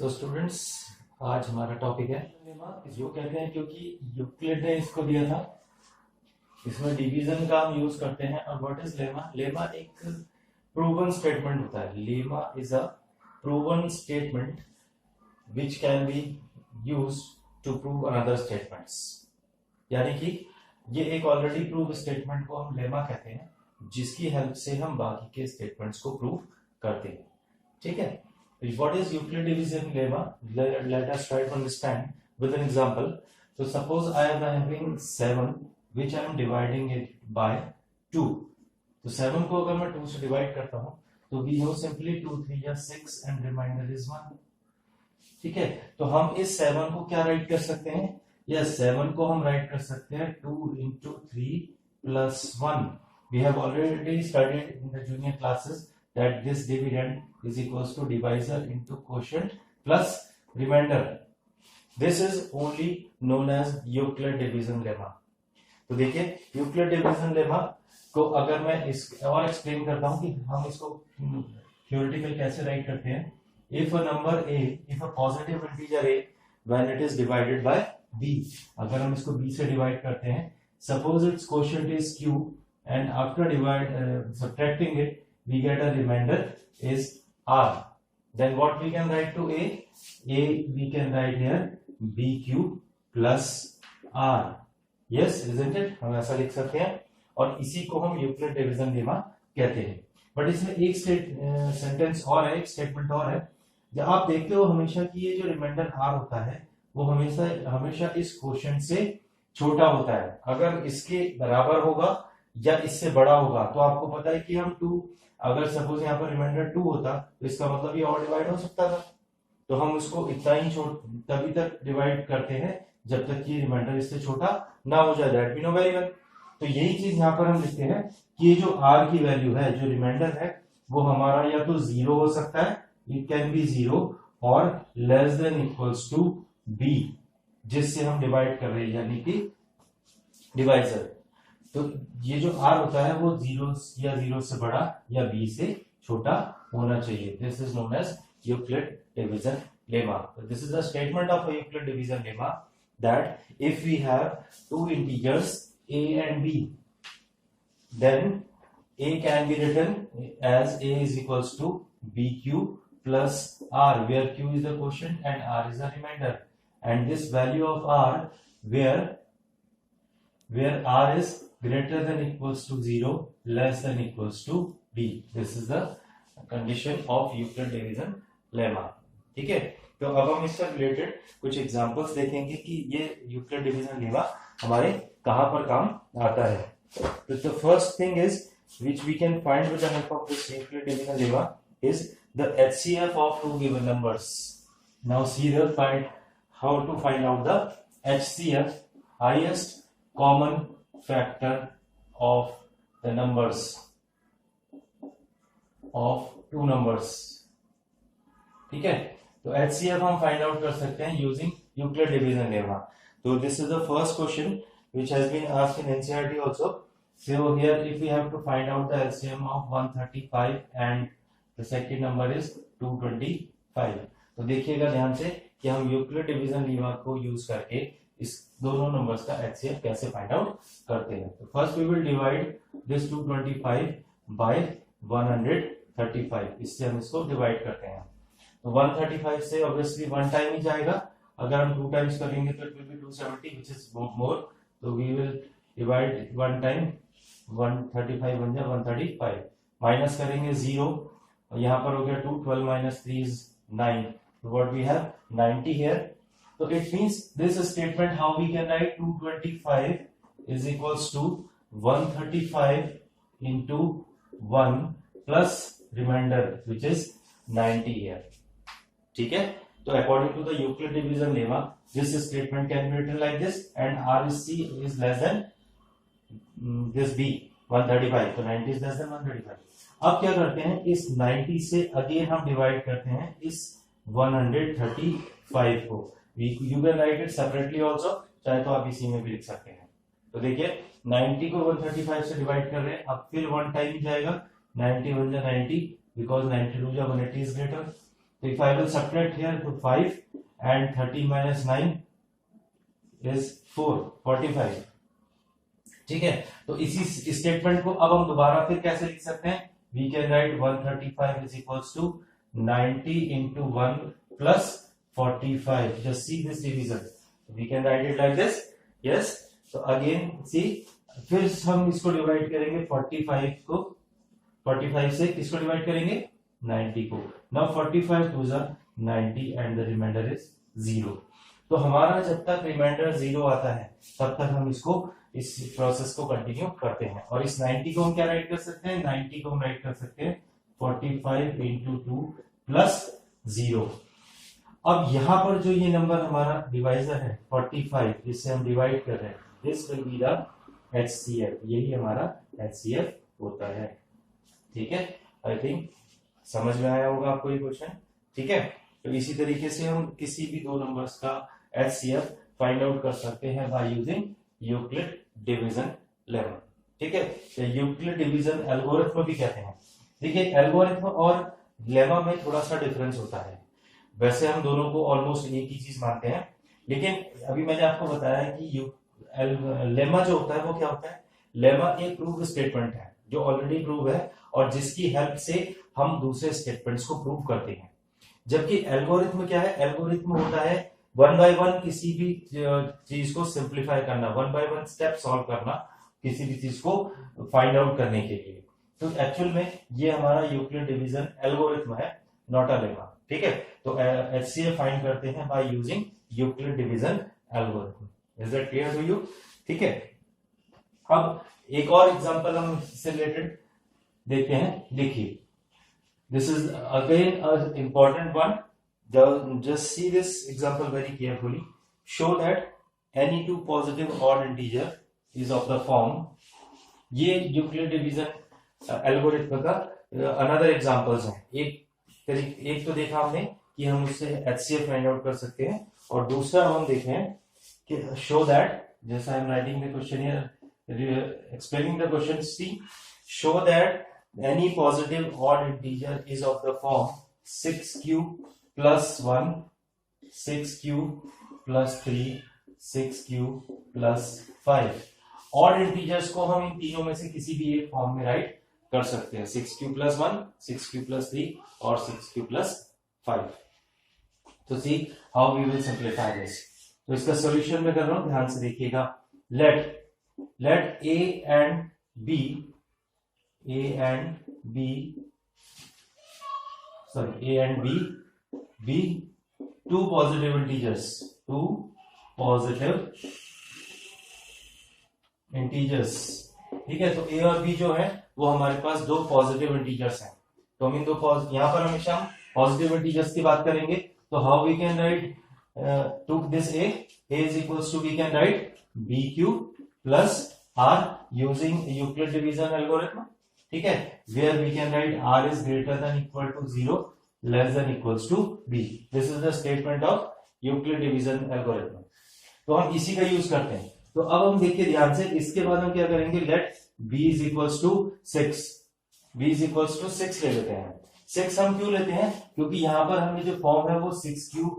तो स्टूडेंट्स, आज हमारा टॉपिक है लेमा। इसको कहते हैं क्योंकि यूक्लिड ने इसको दिया था। इसमें डिवीजन का हम यूज करते हैं। और व्हाट इज लेमा? लेमा एक प्रूवन स्टेटमेंट होता है। Lemma is a proven statement which can be use to prove another statements. यानी कि ये एक ऑलरेडी प्रूव स्टेटमेंट को हम लेमा कहते हैं, जिसकी हेल्प से हम बाकी के स्टेटमेंट्स को प्रूव करते हैं। ठीक है। What is Euclid division lemma? Let us try to understand with an example. So suppose I am having 7 which I am dividing it by 2. तो 7 को अगर मैं 2 से डिवाइड करता हूं तो we have simply 2 3 या 6 and remainder is 1. ठीक है। तो हम इस 7 को क्या राइट कर सकते हैं? या 7 को हम राइट कर सकते हैं 2 into 3 plus 1. We have already studied in the junior classes that this dividend is equals to divisor into quotient plus remainder. This is only known as Euclid division lemma. तो देखिए, Euclid division lemma को अगर मैं इस और explain करता हूं कि हम इसको theoretical कैसे राइट करते हैं। If a number a, if a positive integer a, when it is divided by b, अगर हम इसको b से डिवाइड करते हैं, suppose its quotient is q and after subtracting it we get a remainder is r. Then what we can write to a? We can write here bq plus r. Yes, isn't it? हम ऐसा लिख सकते हैं और इसी को हम Euclid division lemma कहते हैं। बट इसमें एक सेंटेंस और है, एक स्टेटमेंट और है। जब आप देखते हो हमेशा कि ये जो रिमाइंडर r होता है वो हमेशा इस क्वोशिएंट से छोटा होता है। अगर इसके बराबर होगा या इससे बड़ा होगा तो आपको पता है कि हम 2, अगर सपोज यहाँ पर रिमाइंडर 2 होता तो इसका मतलब ये और डिवाइड हो सकता था। तो हम उसको इतना ही तभी तक डिवाइड करते हैं जब तक कि रिमाइंडर इससे छोटा ना हो जाए। That we know very well. तो यही चीज यहाँ पर हम लिखते हैं कि ये जो r की वैल्यू है, जो रिमाइंडर है, वो हमारा या तो 0 हो सकता है, इट कैन बी 0 और less than equals to b, जिससे हम डिवाइड कर रहे हैं, यानी कि डिवाइजर। तो ये जो r होता है वो 0 या 0 से बड़ा या b से छोटा होना चाहिए। This is known as Euclid division lemma. This is the statement of Euclid division lemma that if we have two integers a and b, then a can be written as a is equals to bq plus r, where q is the quotient and r is the remainder, and this value of r where r is greater than equals to 0, less than equals to b. This is the condition of Euclid division lemma. ठीक है। तो अब हम इससे related कुछ examples देखेंगे कि ये यूक्लिड डिवीजन लेमा हमारे कहां पर काम आता है। तो the first thing is which we can find with the help of this Euclid division lemma is the HCF of two given numbers. Now see the how to find out the HCF, highest common factor of the numbers of two numbers. ठीक है। तो HCF हम find out कर सकते हैं using Euclid division lemma. तो this is the first question which has been asked in NCERT also. So here if we have to find out the LCM of 135 and the second number is 225. तो देखिएगा ध्यान से कि हम Euclid division lemma को use करके इस दोनों नंबर्स का HCF कैसे फाइंड आउट करते हैं। तो first we will divide this 225 by 135। इससे हम इसको डिवाइड करते हैं। तो 135 से ऑब्वियसली 1 टाइम ही जाएगा। अगर हम 2 टाइम्स करेंगे तो it will be 270 which is more. तो वी विल डिवाइड 1 टाइम, 135 बन जाए 135, माइनस करेंगे 0 और यहाँ पर हो गया 2, 12 minus 3 is 9. So what we have 90 here. So it means this statement how we can write 225 is equals to 135 into 1 plus remainder which is 90 here. ठीक है। तो according to the Euclid division lemma, this statement can be written like this and RC is less than this B 135. तो 90 is less than 135. अब क्या करते हैं, इस 90 से अगेन हम डिवाइड करते हैं इस 135 को। You can write it separately also, चाहे तो आप इसी में भी लिख सकते हैं। तो देखिए 90 को 135 से डिवाइड कर रहे हैं, अब फिर 1 टाइम ही जाएगा, 90 1 जा 90 because 90 2 जा 180 is greater। तो if I will subtract here to 5 and 30 minus 9 is 45. ठीक है, तो इसी स्टेटमेंट को अब हम दोबारा फिर कैसे लिख सकते हैं? We can write 135 is equals to 90 into 1 plus 45. Just see this division. We can write it like this. Yes. So again see, फिर हम इसको डिवाइड करेंगे 45 से किसको डिवाइड करेंगे? 90 को. Now 45 to the 90 and the remainder is 0. तो हमारा जब तक रिमाइंडर 0 आता है तब तक हम इसको इस प्रोसेस को कंटिन्यू करते हैं. और इस 90 को हम क्या राइट कर सकते हैं? 90 को हम राइट कर सकते हैं 45 into 2 plus 0. अब यहाँ पर जो ये नंबर हमारा डिवाइजर है 45 जिससे हम डिवाइड कर रहे हैं, this will be the HCF. यही हमारा HCF होता है. ठीक है, आई थिंक समझ में आया होगा आपको ये क्वेश्चन. ठीक है, तो इसी तरीके से हम किसी भी दो नंबर्स का HCF फाइंड आउट कर सकते हैं by using Euclid division lemma. ठीक है, तो यूक्लिड डिवीजन एल्गोरिथम भी कहते हैं. देखिए, एल्गोरिथम और लेमा में थोड़ा सा डिफरेंस होता है. वैसे हम दोनों को ऑलमोस्ट एक ही चीज मानते हैं, लेकिन अभी मैंने आपको बताया कि लेमा जो होता है वो क्या होता है? लेमा एक प्रूव स्टेटमेंट है जो ऑलरेडी प्रूव है और जिसकी हेल्प से हम दूसरे स्टेटमेंट्स को प्रूव करते हैं. जबकि एल्गोरिथम क्या है? एल्गोरिथम होता है वन बाय वन किसी भी चीज को सिंप्लीफाई करना, one by one step solve करना किसी भी चीज को फाइंड आउट करने के लिए. तो एक्चुअल में ये हमारा यूक्लिड डिवीजन एल्गोरिथम है, नॉट अ लेमा. ठीक है, तो HCF फाइंड करते हैं by using Euclid division algorithm. Is that clear to you? ठीक है, अब एक और एग्जांपल हम इससे रिलेटेड देखते हैं. देखिए, this is again an important one. Just see this example very carefully. Show that any two positive odd integer is of the form. ये यूक्लिड डिवीजन एल्गोरिथम का अनदर एग्जांपल्स हैं. एक तो देखा हमने कि हम उससे HCF फाइंड आउट कर सकते हैं, और दूसरा हम देखे हैं कि शो दैट, जैसा I am writing the question here, explaining the question, see show that any positive odd integer is of the form 6q plus 1, 6q plus 3, 6q plus 5. odd integers को हम इन तीनों में से किसी भी एक फॉर्म में राइट कर सकते हैं. 6q plus 1, 6q plus 3 और 6q plus 5. तो see how we will simplify this. तो इसका सॉल्यूशन मैं कर रहा हूं, ध्यान से देखिएगा. let A and B be two positive integers. ठीक है, तो A और B जो है वो हमारे पास दो पॉजिटिव इंटीजर्स हैं. तो हम इन दो यहां पर हमेशा हम पॉजिटिव इंटीजर्स की बात करेंगे. तो how we can write to this A is equals to, we can write BQ plus R using Euclid division algorithm. ठीक है, where we can write R is greater than equal to 0, less than equals to B. This is the statement of Euclid division algorithm. तो हम इसी का use करते हैं. तो अब हम देखिए ध्यान से, इसके बाद हम क्या करेंगे? let B is equals to 6. B is equals to 6 ले लेते हैं. 6 हम क्यों लेते हैं? क्योंकि यहाँ पर हमें जो फॉर्म है वो 6q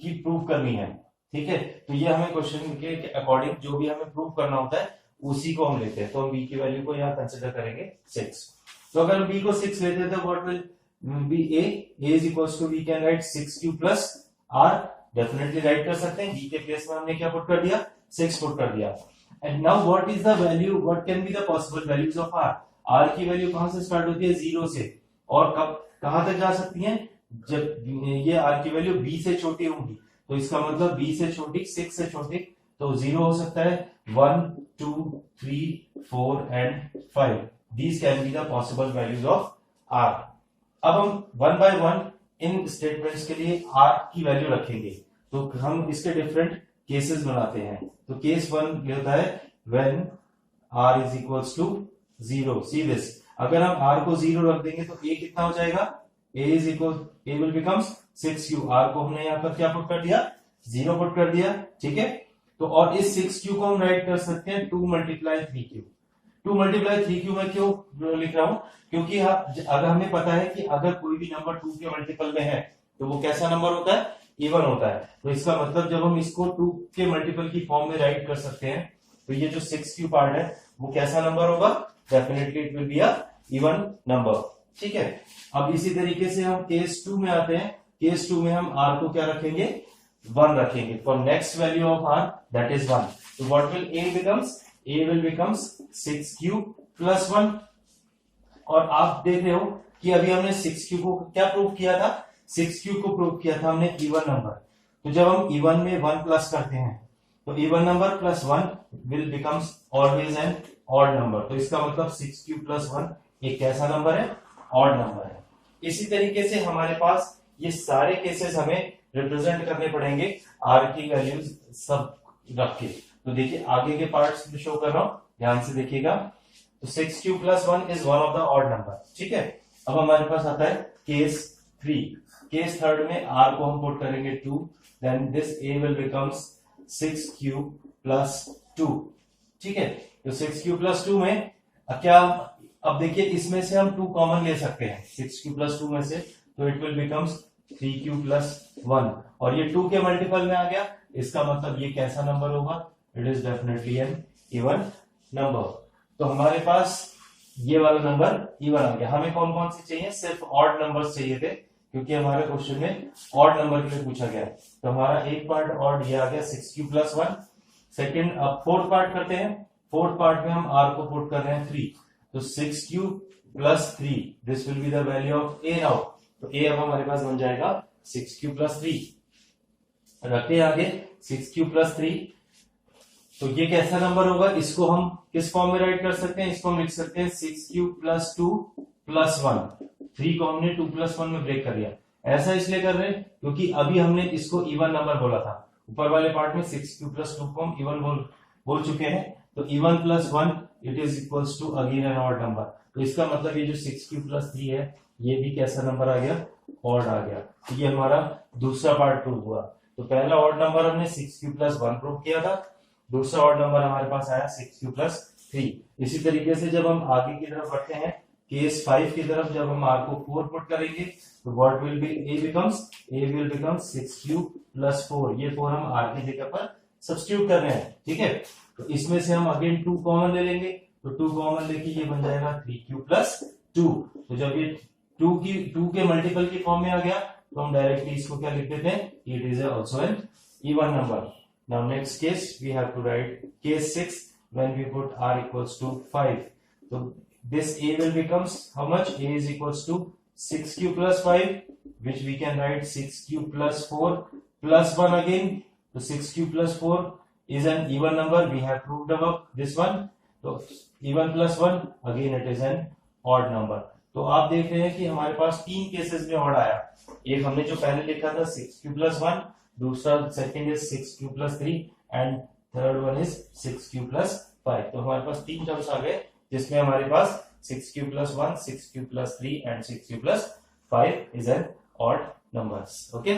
की प्रूव करनी है. ठीक है, तो ये हमें क्वेश्चन के अकॉर्डिंग जो भी हमें प्रूव करना होता है उसी को हम लेते हैं. तो हम b की वैल्यू को यहाँ कंसिडर करेंगे 6. तो अगर हम b को 6 लेते हैं तो what will be a is equals to, we can write 6q plus r. Definitely right कर सकते हैं. b के प्लेस में हमने क्या पुट कर दिया? 6 पुट कर दिया. And now what is the value, what can be the possible values of r? r की वैल्यू कहां से स्टार्ट होती है? 0 से, और कब कहां तक जा सकती है? जब ये r की वैल्यू b से छोटी होगी. तो इसका मतलब b से छोटी, 6 से छोटी, तो 0 हो सकता है. 1, 2, 3, 4 and 5. These can be the possible values of r. अब हम one by one in statements के लिए r की वैल्यू रखेंगे. तो हम इसके डिफरेंट केसेस बनाते हैं. तो केस 1 होता है when r is equals to 0. See this. अगर हम r को 0 रख देंगे तो a कितना हो जाएगा? a will becomes 6q. r को हमने यहाँ पर क्या पुट कर दिया? 0 पुट कर दिया. ठीक है, तो और इस 6q को हम राइट कर सकते हैं 2 मल्टीप्लाई 3q. 2 मल्टीप्लाई 3q में क्यों लिख रहा हूं? क्योंकि अगर हमें पता है कि अगर कोई भी नंबर 2 के मल्टीपल में है तो वो कैसा नंबर होता है, इवन होता है। तो इसका मतलब जब हम इसको 2 के मल्टीपल की फॉर्म में राइट कर सकते हैं, तो ये जो 6 पार्ट है वो कैसा नंबर होगा, definitely it will be a even number. ठीक है, अब इसी तरीके से हम केस 2 में आते हैं। केस 2 में हम r को क्या रखेंगे, 1 रखेंगे for next value of r that is 1। तो what will a becomes, a will becomes 6q plus 1। और आप देख रहे हो कि अभी हमने 6q को क्या प्रूव किया था, 6q को प्रूव किया था हमने इवन नंबर। तो जब हम इवन में 1 प्लस करते हैं तो even number plus 1 will becomes always an odd number. तो इसका मतलब 6q प्लस 1 एक कैसा नंबर है, ऑड नंबर है। इसी तरीके से हमारे पास ये सारे केसेस हमें रिप्रेजेंट करने पड़ेंगे r की वैल्यूज सब रख के। तो देखिए आगे के पार्ट्स में शो कर रहा हूं, ध्यान से देखिएगा। तो 6q plus 1 is one of the odd number. ठीक है, अब हमारे पास आता है केस 3। केस थर्ड में r को हम पुट करेंगे 2, then this a will becomes 6q plus 2। ठीक है, तो 6q प्लस 2 में क्या, अब देखिए इसमें से हम 2 कॉमन ले सकते हैं 6q प्लस 2 में से, तो it will becomes 3q plus 1। और ये 2 के मल्टीपल में आ गया, इसका मतलब ये कैसा नंबर होगा, it is definitely an even number. तो हमारे पास ये वाला नंबर इवन आ गया। हमें कौन कौन से चाहिए, सिर्फ ऑड नंबर्स चाहिए थे, क्योंकि हमारे क्वेश्चन में ऑड नंबर के लिए पूछा गया। तो हमारा एक पार्ट ऑड ये आ गया 6q प्लस 1। सेकेंड, अब फोर्थ पार्ट करते हैं। फोर्थ पार्ट में हम r को पुट कर रहे हैं 3, तो 6q plus 3 this will be the value of a now. तो a अब हमारे पास बन जाएगा 6q प्लस 3। रखते आगे 6q प्लस 3, तो ये कैसा नंबर होगा, इसको हम किस फॉर्म में राइट कर सकते हैं, इसको हम लिख सकते हैं 6q प्लस 2 प्लस 1। 3 को हमने 2 प्लस 1 में ब्रेक कर लिया। ऐसा इसलिए कर रहे हैं क्योंकि अभी हमने इसको इवन नंबर बोला था। ऊपर वाले पार्ट में 6q प्लस 2 को हम इवन बोल चुके हैं, तो even plus 1 it is equals to again an odd number. तो इसका मतलब ये जो 6q प्लस 3 है ये भी कैसा नंबर आ गया, ऑड आ गया। तो ये हमारा दूसरा पार्ट प्रूव हुआ। तो पहला ऑड नंबर हमने 6q प्लस 1 प्रूव किया था, दूसरा ऑड नंबर हमारे पास आया 6q प्लस 3। इसी तरीके से जब हम आगे की तरफ बढ़ते हैं, केस 5 की तरफ, जब हम r को 4 पुट करेंगे तो what will be, a will become 6q plus 4। ये 4 हम r की जगह पर सब्स्टिट्यूट कर रहे हैं। ठीक है, तो इसमें से हम अगेन 2 कॉमन ले लेंगे, तो 2 कॉमन लेके ये बन जाएगा 3q प्लस 2। तो जब ये 2 के मल्टीपल की फॉर्म में आ गया तो हम डायरेक्टली इसको क्या लिख देते हैं, it is also an even number. Now next case we have to write case 6 when we put r equals to 5. So this a will becomes how much, a is equals to 6q plus 5, which we can write 6q plus 4 plus 1 again. So 6q plus 4 is an even number, we have proved above this one. So even plus 1 again it is an odd number. तो आप देख रहे हैं कि हमारे पास 3 cases में odd आया। एक हमने जो पहले लिखा था 6q plus 1, दूसरा second is 6q plus 3 and third one is 6q plus 5। तो हमारे पास 3 टर्म्स आ गए जिसमें हमारे पास 6q plus 1, 6q plus 3 and 6q plus 5 is an odd numbers. Okay.